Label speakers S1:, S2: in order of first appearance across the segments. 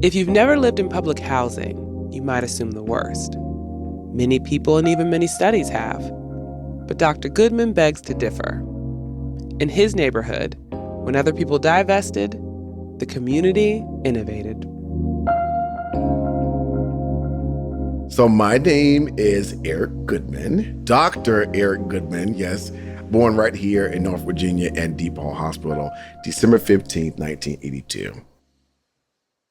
S1: If you've never lived in public housing, you might assume the worst. Many people and even many studies have. But Dr. Goodman begs to differ. In his neighborhood, when other people divested, the community innovated.
S2: So my name is Eric Goodman, Dr. Eric Goodman, yes, born right here in Norfolk, Virginia and DePaul Hospital, December 15th, 1982.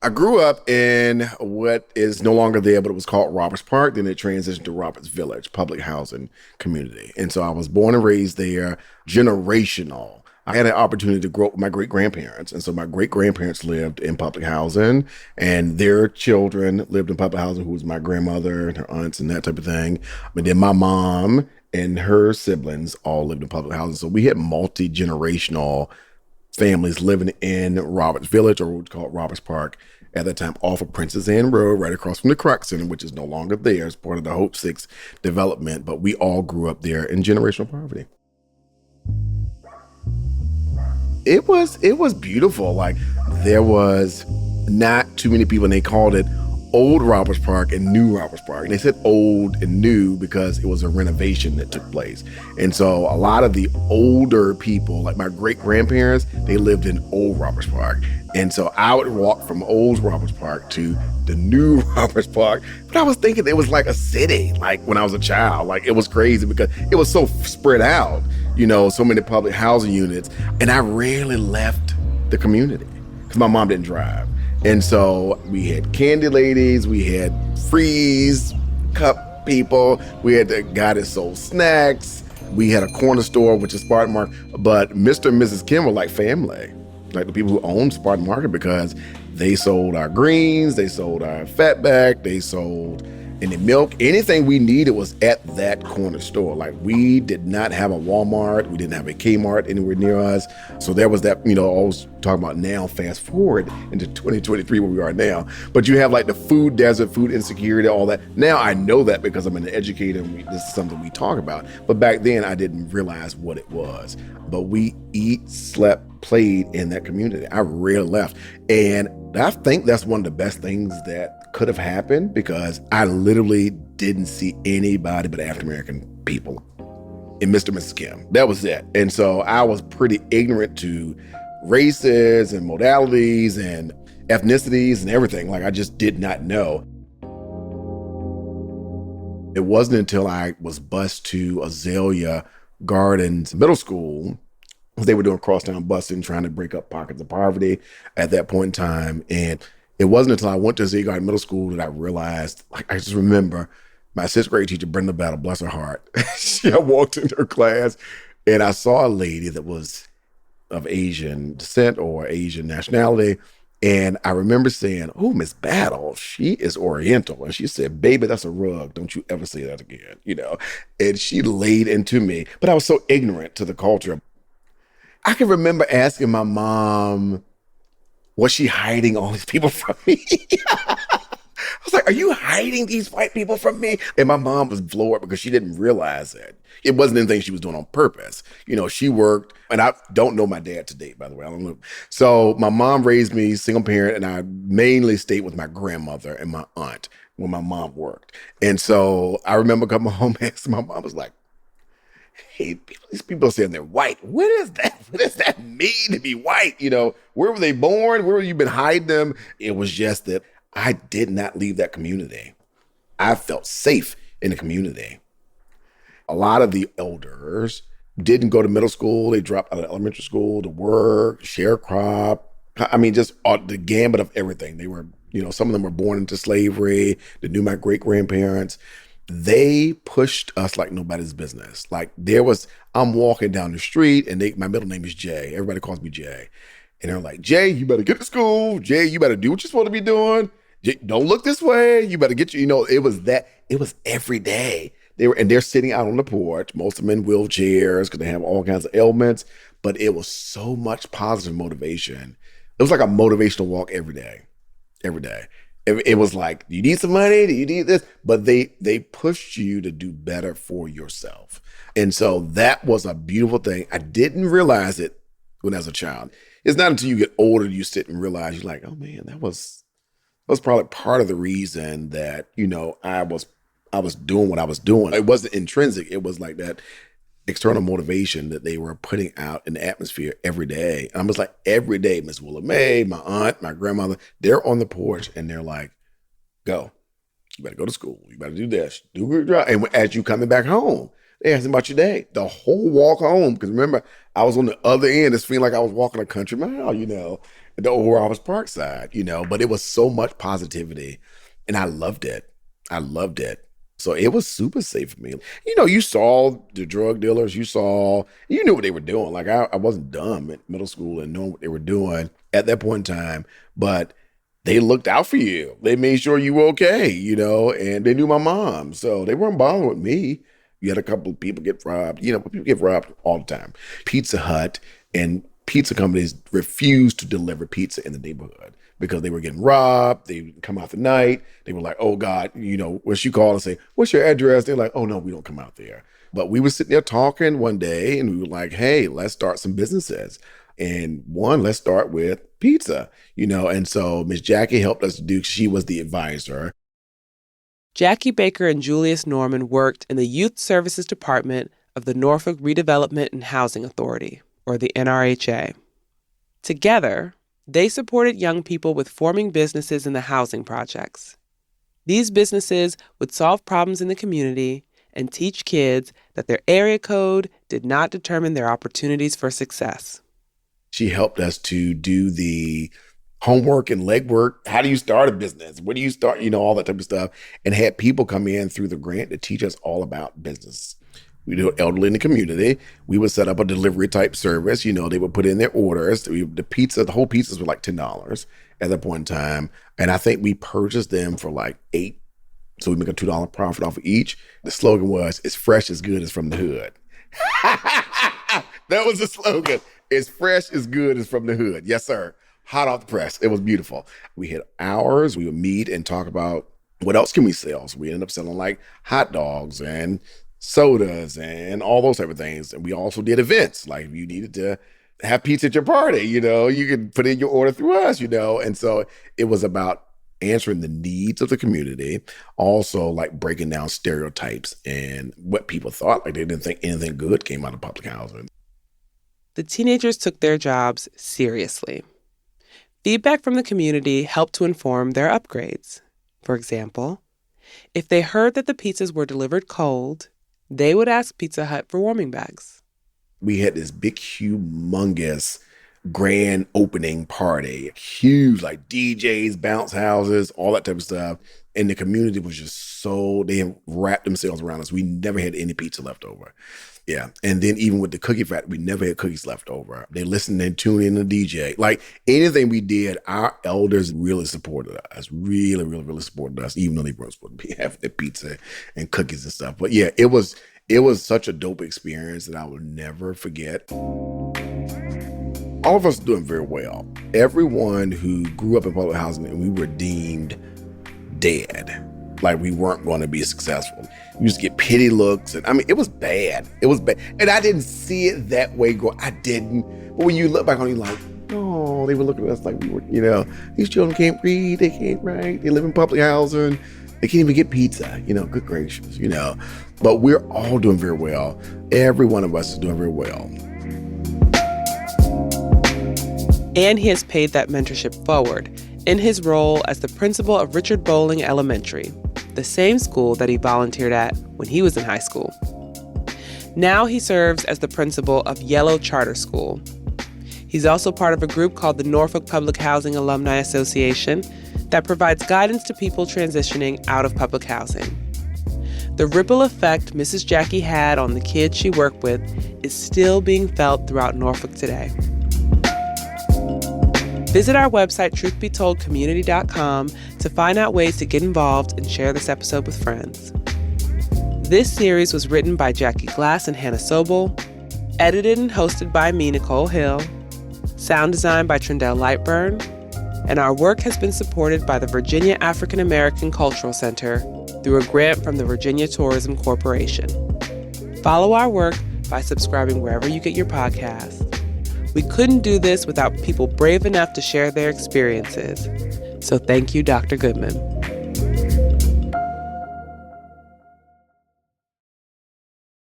S2: I grew up in what is no longer there, but it was called Roberts Park. Then it transitioned to Roberts Village, public housing community. And so I was born and raised there, generational. I had an opportunity to grow up with my great-grandparents. And so my great-grandparents lived in public housing, and their children lived in public housing, who was my grandmother and her aunts and that type of thing. But then my mom and her siblings all lived in public housing. So we had multi-generational families living in Roberts Village, or what we call Roberts Park, at that time off of Princess Anne Road, right across from the Croc Center, which is no longer there as part of the Hope 6 development. But we all grew up there in generational poverty. It was beautiful. Like, there was not too many people, and they called it Old Roberts Park and New Roberts Park. And they said old and new because it was a renovation that took place. And so a lot of the older people, like my great-grandparents, they lived in Old Roberts Park. And so I would walk from Old Roberts Park to the New Roberts Park. But I was thinking it was like a city, like when I was a child. Like, it was crazy because it was so spread out, you know, so many public housing units. And I rarely left the community because my mom didn't drive. And so we had candy ladies, we had freeze cup people, we had the guy that sold snacks, we had a corner store, which is Spartan Market, but Mr. and Mrs. Kim were like family, like the people who owned Spartan Market, because they sold our greens, they sold our fatback, they sold any milk, anything we needed was at that corner store. Like, we did not have a Walmart, we didn't have a Kmart anywhere near us. So there was that, you know, I was talking about now, fast forward into 2023 where we are now. But you have like the food desert, food insecurity, all that. Now I know that because I'm an educator and this is something we talk about. But back then I didn't realize what it was. But we eat, slept, played in that community. I rarely left. And I think that's one of the best things that could have happened, because I literally didn't see anybody but African-American people in Mr. and Mrs. Kim. That was it. And so I was pretty ignorant to races and modalities and ethnicities and everything. Like, I just did not know. It wasn't until I was bused to Azalea Gardens Middle School, they were doing crosstown busing, trying to break up pockets of poverty at that point in time. And it wasn't until I went to Azalea Gardens Middle School that I realized, like, I just remember my sixth grade teacher, Brenda Battle, bless her heart. I walked into her class and I saw a lady that was of Asian descent or Asian nationality. And I remember saying, "Oh, Miss Battle, she is Oriental." And she said, "Baby, that's a rug. Don't you ever say that again," you know? And she laid into me, but I was so ignorant to the culture. I can remember asking my mom, was she hiding all these people from me? I was like, "Are you hiding these white people from me?" And my mom was floored because she didn't realize it. It wasn't anything she was doing on purpose. You know, she worked, and I don't know my dad to date, by the way. I don't know. So my mom raised me single parent, and I mainly stayed with my grandmother and my aunt when my mom worked. And so I remember coming home and my mom was like, "Hey, these people are saying they're white. What is that? What does that mean to be white? You know, where were they born? Where have you been hiding them?" It was just that I did not leave that community. I felt safe in the community. A lot of the elders didn't go to middle school. They dropped out of elementary school to work, sharecrop. I mean, just the gambit of everything. They were, you know, some of them were born into slavery. They knew my great-grandparents. They pushed us like nobody's business. Like, I'm walking down the street and my middle name is Jay. Everybody calls me Jay. And they're like, "Jay, you better get to school. Jay, you better do what you're supposed to be doing. Jay, don't look this way. You better you know, it was every day. They're sitting out on the porch, most of them in wheelchairs because they have all kinds of ailments, but it was so much positive motivation. It was like a motivational walk every day. It was like, "Do you need some money? Do you need this?" But they pushed you to do better for yourself. And so that was a beautiful thing. I didn't realize it when I was a child. It's not until you get older you sit and realize, you're like, "Oh man, that was was probably part of the reason that, I was doing what I was doing. It wasn't intrinsic. It was like that external motivation that they were putting out in the atmosphere every day. And I was like, every day, Miss Willa Mae, my aunt, my grandmother, they're on the porch and they're like, go. You better go to school. You better do this. Do a good job. And as you coming back home, they asked about your day. The whole walk home. Because remember, I was on the other end. It's feeling like I was walking a country mile, the old Roberts Park side, But it was so much positivity. And I loved it. I loved it. So it was super safe for me. You saw the drug dealers. You knew what they were doing. Like I wasn't dumb at middle school and knowing what they were doing at that point in time. But they looked out for you. They made sure you were okay, and they knew my mom. So they weren't bothering with me. You had a couple of people get robbed. People get robbed all the time. Pizza Hut and pizza companies refused to deliver pizza in the neighborhood because they were getting robbed. They would come out the night. They were like, oh God, what you call and say, what's your address? They're like, oh no, we don't come out there. But we were sitting there talking one day and we were like, hey, let's start some businesses. And let's start with pizza, and so Miss Jackie helped us do, she was the advisor.
S1: Jackie Baker and Julius Norman worked in the Youth Services Department of the Norfolk Redevelopment and Housing Authority, or the NRHA. Together, they supported young people with forming businesses in the housing projects. These businesses would solve problems in the community and teach kids that their area code did not determine their opportunities for success.
S2: She helped us to do the homework and legwork. How do you start a business? Where do you start? All that type of stuff. And had people come in through the grant to teach us all about business. We do elderly in the community. We would set up a delivery type service. They would put in their orders. The whole pizzas were like $10 at that point in time. And I think we purchased them for like $8. So we make a $2 profit off of each. The slogan was, it's fresh, as good as from the hood. That was the slogan. It's fresh, as good as from the hood. Yes, sir. Hot off the press. It was beautiful. We had hours. We would meet and talk about what else can we sell. So we ended up selling like hot dogs and sodas and all those type of things. And we also did events. Like if you needed to have pizza at your party, you could put in your order through us, And so it was about answering the needs of the community, also like breaking down stereotypes and what people thought. Like they didn't think anything good came out of public housing.
S1: The teenagers took their jobs seriously. Feedback from the community helped to inform their upgrades. For example, if they heard that the pizzas were delivered cold, they would ask Pizza Hut for warming bags.
S2: We had this big, humongous grand opening party, huge, like DJs, bounce houses, all that type of stuff. And the community was just they wrapped themselves around us. We never had any pizza left over. Yeah. And then even with the cookie factory, we never had cookies left over. They listened and tuned in to DJ. Like anything we did, our elders really supported us, really, really, really supported us, even though they weren't supposed to be having the pizza and cookies and stuff. But yeah, it was such a dope experience that I will never forget. All of us are doing very well. Everyone who grew up in public housing and we were deemed dead. Like we weren't going to be successful. We used to get pity looks. And it was bad. It was bad. And I didn't see it that way. I didn't. But when you look back on it, you're like, oh, they were looking at us like we were, these children can't read. They can't write. They live in public housing. They can't even get pizza, good gracious, But we're all doing very well. Every one of us is doing very well.
S1: And he has paid that mentorship forward in his role as the principal of Richard Bowling Elementary, the same school that he volunteered at when he was in high school. Now he serves as the principal of Yellow Charter School. He's also part of a group called the Norfolk Public Housing Alumni Association that provides guidance to people transitioning out of public housing. The ripple effect Mrs. Jackie had on the kids she worked with is still being felt throughout Norfolk today. Visit our website, truthbetoldcommunity.com, to find out ways to get involved and share this episode with friends. This series was written by Jackie Glass and Hannah Sobel, edited and hosted by me, Nicole Hill, sound design by Trindell Lightburn, and our work has been supported by the Virginia African American Cultural Center through a grant from the Virginia Tourism Corporation. Follow our work by subscribing wherever you get your podcasts. We couldn't do this without people brave enough to share their experiences. So thank you, Dr. Goodman.